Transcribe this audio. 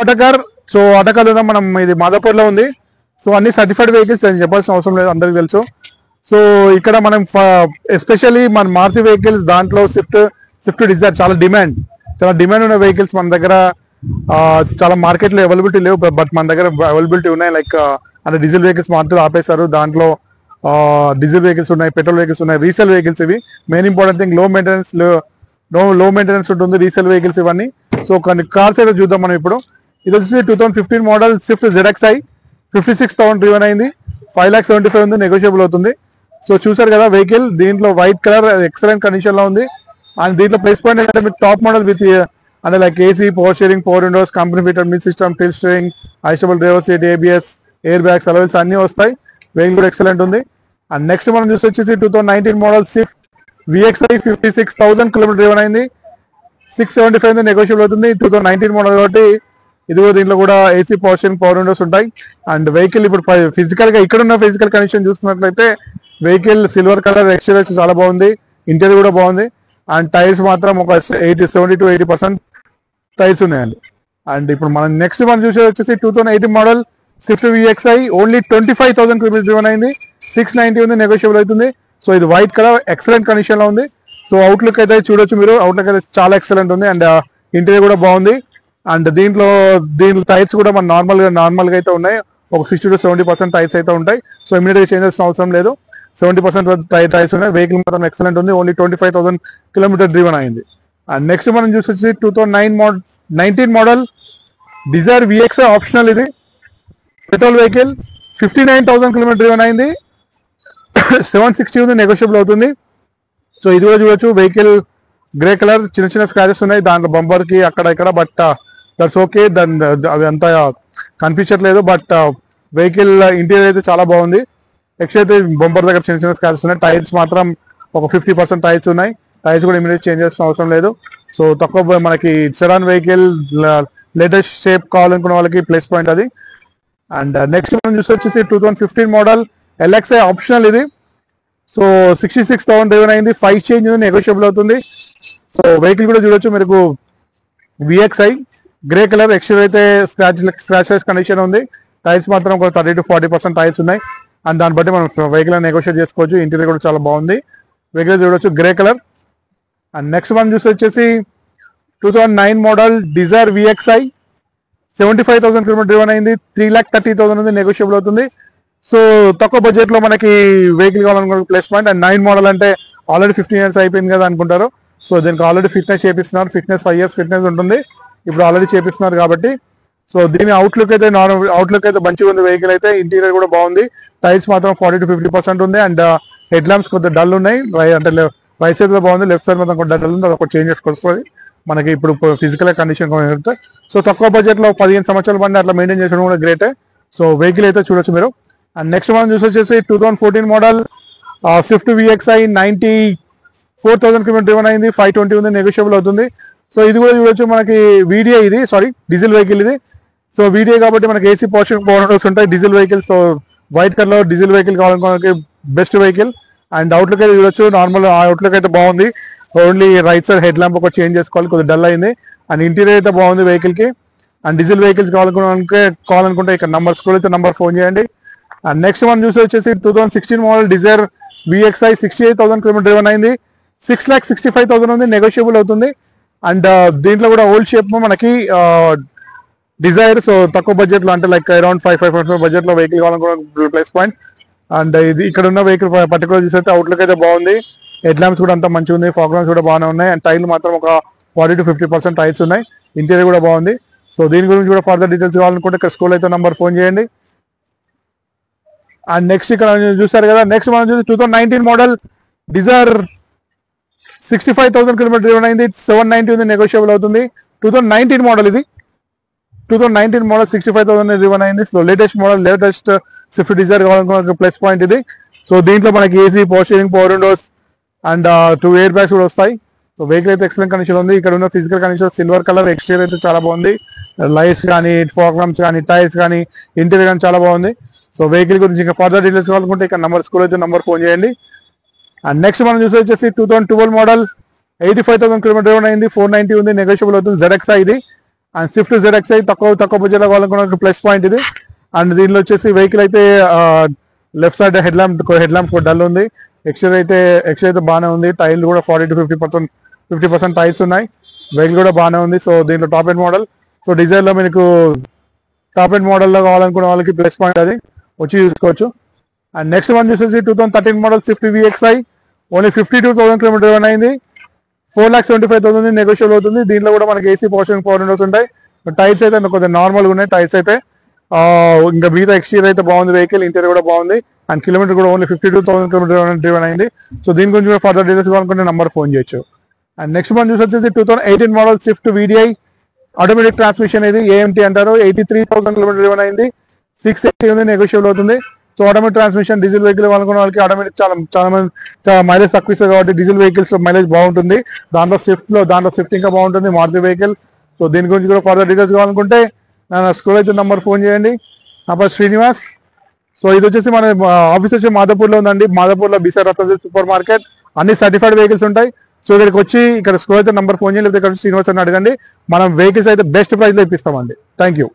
Autocar. So Autocar మనం ఇది మాదాపూర్ లో ఉంది. సో అన్ని సర్టిఫైడ్ వెహికల్స్ అని చెప్పాల్సిన అవసరం లేదు, అందరికి తెలుసు. సో ఇక్కడ మనం ఎస్పెషల్లీ మన మారుతి వెహికల్స్ దాంట్లో స్విఫ్ట్ డిజైర్ చాలా డిమాండ్ ఉన్న వెహికల్స్ మన దగ్గర చాలా మార్కెట్లో అవైలబిలిటీ లేవు, బట్ మన దగ్గర అవైలబిలిటీ ఉన్నాయి. లైక్ అంటే డీజిల్ వెహికల్స్ మాత్రం ఆపేశారు, దాంట్లో డీజిల్ వెహికల్స్ ఉన్నాయి, పెట్రోల్ వెహికల్స్ ఉన్నాయి, రీసేల్ వెహికల్స్. ఇవి మెయిన్ ఇంపార్టెంట్ థింగ్, లో మెయింటెనెన్స్ ఉంటుంది రీసేల్ వెహికల్స్ ఇవన్నీ. సో కొన్ని కార్స్ అయితే చూద్దాం మనం ఇప్పుడు. ఇది వచ్చేసి 2015 మోడల్ స్విఫ్ట్ ZXi 56,000 డ్రివెన్ అయింది, 5,75,000 ఉంది, నెగోషియబుల్ అవుతుంది. సో చూసారు కదా వెహికల్, దీంట్లో వైట్ కలర్ ఎక్సలెంట్ కండిషన్ లో ఉంది. అండ్ దీంట్లో ప్రైస్ పాయింట్ ఏంటంటే మీకు టాప్ మోడల్ విత్ అంటే like AC, power sharing, power Windows, company fitted music system, till steering, adjustable driver seat, ABS, air bags, అలవెల్స్ అన్ని వస్తాయి. వెహికల్ కూడా ఎక్సలెంట్ ఉంది. అండ్ నెక్స్ట్ మనం చూసి వచ్చేసి 2019 model Swift VXi 56,000 kilometre driven అయింది, 675 నెగోషియబుల్ అవుతుంది. 2019 మోడల్ కాబట్టి ఇదిగో దీంట్లో కూడా AC, power sharing, power windows ఉంటాయి. అండ్ వెహికల్ ఇప్పుడు ఫిజికల్ గా ఇక్కడున్న ఫిజికల్ కండిషన్ చూస్తున్నట్లయితే వెహికల్ సిల్వర్ కలర్ ఎక్స్టీరియర్ చాలా బాగుంది, ఇంటీరియర్ కూడా బాగుంది. అండ్ టైర్స్ మాత్రం ఒక 70 to 80% టైర్స్ ఉన్నాయండి. అండ్ ఇప్పుడు మనం నెక్స్ట్ మనం చూసేది వచ్చేసి 2018 model Swift VXi only 25,000 kilometre driven అయింది, 690 ఉంది, నెగోషియబుల్ అవుతుంది. సో ఇది వైట్ కలర్ ఎక్సలెంట్ కండిషన్ లో ఉంది. సో అవుట్లుక్ అయితే చూడొచ్చు మీరు, అవుట్లుక్ అయితే చాలా ఎక్సలెంట్ ఉంది. అండ్ ఇంటీరియర్ కూడా బాగుంది. అండ్ దీంట్లో టైర్స్ కూడా మన నార్మల్ గా అయితే ఉన్నాయి, ఒక 60 to 70% టైర్స్ అయితే ఉంటాయి. సో ఇమీడియట్ గా చేంజ్ చేసిన అవసరం లేదు, 70% టైర్స్ ఉన్నాయి. వెహికల్ మాత్రం ఎక్సలెంట్ ఉంది, ఓన్లీ 25,000 కిలోమీటర్ డ్రివెన్ అయింది. అండ్ నెక్స్ట్ మనం చూసి 2019 మోడల్ డిజైర్ VXi ఆప్షనల్, ఇది పెట్రోల్ వెహికల్, 59,000 కిలోమీటర్ డ్రివెన్ అయింది, 760 ఉంది, నెగోషియబుల్ అవుతుంది. సో ఇది కూడా చూడొచ్చు, వెహికల్ గ్రే కలర్, చిన్న స్క్రాచెస్ ఉన్నాయి దాంట్లో బంపర్ కి అక్కడ ఇక్కడ, బట్ దట్స్ ఓకే, అవి అంతా కనిపించట్లేదు. బట్ వెహికల్ ఇంటీరియర్ అయితే చాలా బాగుంది. నెక్స్ట్ అయితే బంపర్ దగ్గర చిన్న స్క్రాచెస్ ఉన్నాయి. టైర్స్ మాత్రం ఒక 50% టైర్స్ ఉన్నాయి, టైర్స్ కూడా ఇమీడియట్ చేంజ్ చేసిన అవసరం లేదు. సో తక్కువ మనకి సెడాన్ వెహికల్, లేటెస్ట్ షేప్ కావాలనుకున్న వాళ్ళకి ప్లస్ పాయింట్ అది. అండ్ నెక్స్ట్ మనం చూసి వచ్చేసి 2015 మోడల్ LXi ఆప్షనల్, ఇది సో 66,000 డ్రైవెన్ అయింది, 5 చేంజ్ ఉంది, నెగోషియబుల్ అవుతుంది. సో వెహికల్ కూడా చూడొచ్చు మీకు, VXi గ్రే కలర్, ఎక్స్టీరియర్ అయితే స్క్రాచెస్ కండిషన్ ఉంది. టైర్స్ మాత్రం ఒక 30 to 40% టైర్స్ ఉన్నాయి. అండ్ దాన్ని బట్టి మనం వెహికల్ నెగోషియేట్ చేసుకోవచ్చు. ఇంటీరియర్ కూడా చాలా బాగుంది, వెహికల్ చూడొచ్చు గ్రే కలర్. అండ్ నెక్స్ట్ మనం చూసి వచ్చేసి 2009 model Dzire VXi 75,000 kilometre driven అయింది, 3,30,000 ఉంది, నెగోషియబుల్ అవుతుంది. సో తక్కువ బడ్జెట్ లో మనకి వెహికల్ కావాలనుకున్న ప్లస్ పాయింట్. అండ్ 9 మోడల్ అంటే ఆల్రెడీ 15 years అయిపోయింది కదా అనుకుంటారు. సో దీనికి ఆల్రెడీ ఫిట్నెస్ చేపిస్తున్నారు, 5 years ఫిట్నెస్ ఉంటుంది, ఇప్పుడు ఆల్రెడీ చేపిస్తున్నారు కాబట్టి. సో దీని అవుట్లుక్ అయితే మంచిగా ఉంది. వెహికల్ అయితే ఇంటీరియర్ కూడా బాగుంది. టైర్స్ మాత్రం 40 to 50% ఉంది. అండ్ హెడ్ ల్యాంప్స్ కొంత డల్ ఉన్నాయి, అంటే రైట్ సైడ్ లో బాగుంది, లెఫ్ట్ సైడ్ మాత్రం కొంత డల్ ఉంది, అది ఒక చేంజ్ చేసుకొస్తుంది మనకి ఇప్పుడు ఫిజికల్ కండిషన్. సో తక్కువ బడ్జెట్ లో 15 సంవత్సరాల బండి అట్లా మెయింటైన్ చేయడం కూడా గ్రేటే. సో వెహికల్ అయితే చూడొచ్చు మీరు. అండ్ నెక్స్ట్ మనం చూసి వచ్చేసి 2014 model Swift VXi 94,000 kilometre driven అయింది, 520 ఉంది, నెగోషియబుల్ అవుతుంది. సో ఇది కూడా చూడొచ్చు మనకి VDI, ఇది డీజిల్ వెహికల్ ఇది. సో VDI కాబట్టి మనకి ఏసీ, పవర్ విండోస్ ఉంటాయి, diesel vehicle. So white colour లో డీజిల్ వెహికల్ కావాలనుకోవడానికి బెస్ట్ వెహికల్. అండ్ అవుట్లుక్ అయితే చూడొచ్చు, నార్మల్ అవుట్లుక్ అయితే బాగుంది. Only right side head lamp ఒక చేంజ్ చేసుకోవాలి, కొద్దిగా డల్ అయింది. అండ్ ఇంటీరియర్ అయితే బాగుంది వెహికల్ కి. అండ్ డీజిల్ వెహికల్స్ కావాలనుకుంటే ఇక్కడ నంబర్ స్కూల్ అయితే నంబర్ ఫోన్ చేయండి. అండ్ నెక్స్ట్ మనం చూసి వచ్చేసి 2016 model Dzire VXi 68,000 kilometre driven అయింది, 6,65,000 ఉంది, నెగోషియబుల్ అవుతుంది. అండ్ దీంట్లో కూడా ఓల్డ్ షేప్ మనకి డిజైర్. సో తక్కువ బడ్జెట్ లో అంటే లైక్ అరౌండ్ 5% బడ్జెట్ లో వెహికల్ కావాలనుకున్న ప్లస్ పాయింట్. అండ్ ఇది ఇక్కడ ఉన్న వెహికల్ పర్టికులర్ చూస్తే అవుట్లుక్ అయితే బాగుంది, హెడ్ ల్యాంప్స్ కూడా అంతా మంచిగా ఉంది, ఫాగ్ ల్యాంప్స్ కూడా బాగానే ఉన్నాయి. అండ్ టైర్లు మాత్రం ఒక 40 to 50% టైర్స్ ఉన్నాయి, ఇంటీరియర్ కూడా బాగుంది. సో దీని గురించి కూడా ఫర్దర్ డీటెయిల్స్ కావాలనుకుంటే ఇక్కడ స్కూల్ అయితే నంబర్ ఫోన్ చేయండి. అండ్ నెక్స్ట్ ఇక్కడ చూస్తారు కదా, నెక్స్ట్ మనం చూసి 2019 మోడల్ డిజైర్ 65,000 కిలోమీటర్ డ్రివెన్ అయింది, 790 ఉంది, నెగోషియబుల్ అవుతుంది. 2019 మోడల్ ఇది, 2019 మోడల్ 65,000 డ్రివెన్ అయింది. సో లేటెస్ట్ స్విఫ్ట్ డిజైర్ కావాలనుకున్న ప్లస్ పాయింట్ ఇది. సో దీంట్లో మనకి AC, power sharing, power Windows and 2 air bags కూడా వస్తాయి. సో వెహికల్ అయితే ఎక్సలెంట్ కండిషన్ ఉంది. ఇక్కడ ఉన్న physical condition silver colour, exterior అయితే చాలా బాగుంది, లైట్స్ కానీ, ఫాగ్ ల్యాంప్స్ కానీ, టైర్స్ కానీ, ఇంటీరియర్ కానీ చాలా బాగుంది. సో వెహికల్ గురించి ఇంకా ఫర్దర్ డీటెయిల్స్ కావాలనుకుంటే ఇక్కడ స్కూల్ అయితే నంబర్ ఫోన్ చేయండి. అండ్ నెక్స్ట్ మనం చూసి వచ్చేసి 2012 మోడల్ 85,000 కిలోమీటర్ డ్రైవెన్ అయింది, 490 ఉంది, నెగోషియబుల్ అవుతుంది, ZXi ఇది. అండ్ స్విఫ్ట్ ZXi తక్కువ బడ్జెట్లో కావాలనుకున్న ప్లస్ పాయింట్ ఇది. అండ్ దీనిలో వచ్చేసి వెహికల్ అయితే left side head lamp dull ఉంది. ఎక్స్టైర్ అయితే బాగానే ఉంది. టైర్లు కూడా 40 to 50% టైర్స్ ఉన్నాయి. వెహికల్ కూడా బాగానే ఉంది. సో దీంట్లో టాప్ ఎండ్ మోడల్. సో డిజైర్లో మీకు టాప్ ఎండ్ మోడల్లో కావాలనుకున్న వాళ్ళకి ప్లస్ పాయింట్ అది వచ్చి చూసుకోవచ్చు. అండ్ నెక్స్ట్ వన్ చూసేసి 2013 model Swift VXi. Only 52,000 kilometre run అయింది. 4,75,000 నెగోషియబుల్ అవుతుంది. దీంట్లో కూడా మనకి AC పవర్ విండోస్ ఉంటాయి. టైర్స్ అయితే కొద్దిగా నార్మల్గా ఉన్నాయి. టైర్స్ అయితే ఇంకా మిగతా ఎక్స్టీరియర్ అయితే బాగుంది. వెహికల్ ఇంటీరియర్ కూడా బాగుంది. అండ్ కిలోమీటర్ కూడా ఓన్లీ 52,000 కిలోమీటర్ డ్రివెన్ అయింది. సో దీని గురించి కూడా ఫర్దర్ డీటెయిల్స్ కావాలనుకుంటే నెంబర్ ఫోన్ చేయొచ్చు. అండ్ నెక్స్ట్ వన్ చూసి వచ్చేసి 2018 model Swift VDI automatic transmission. ఇది AMT అంటారు. 83,000 కిలోమీటర్ డ్రివెన్ అయింది. 680 ఉంది. నెగోషియబుల్ అవుతుంది. So automatic transmission diesel vehicle అనుకున్న వాళ్ళకి ఆటోమేటిక్ చాలా మైలేజ్ తక్కువ ఇస్తుంది కాబట్టి డీజిల్ వెహికల్స్ లో మైలేజ్ బాగుంటుంది. దాంట్లో స్విఫ్ట్ ఇంకా బాగుంటుంది. మారుతి వెహికల్. సో దీని గురించి కూడా ఫర్దర్ డీటెయిల్స్ కావాలనుకుంటే నా స్కూల్ అయితే నంబర్ ఫోన్ చేయండి. నా పేరు శ్రీనివాస్. సో ఇది వచ్చేసి మన ఆఫీస్ వచ్చి మాదాపూర్లో ఉందండి. మాదాపూర్లో బిసార్ సూపర్ మార్కెట్. అన్ని సర్టిఫైడ్ వెహికల్స్ ఉంటాయి. సో ఇక్కడికి వచ్చి ఇక్కడ స్కూల్ అయితే నంబర్ ఫోన్ చేయండి. లేకపోతే ఇక్కడ శ్రీనివాస్ అని అడగండి. మనం వెహికల్స్ అయితే బెస్ట్ ప్రైస్ లో ఇప్పిస్తామండి. Thank you.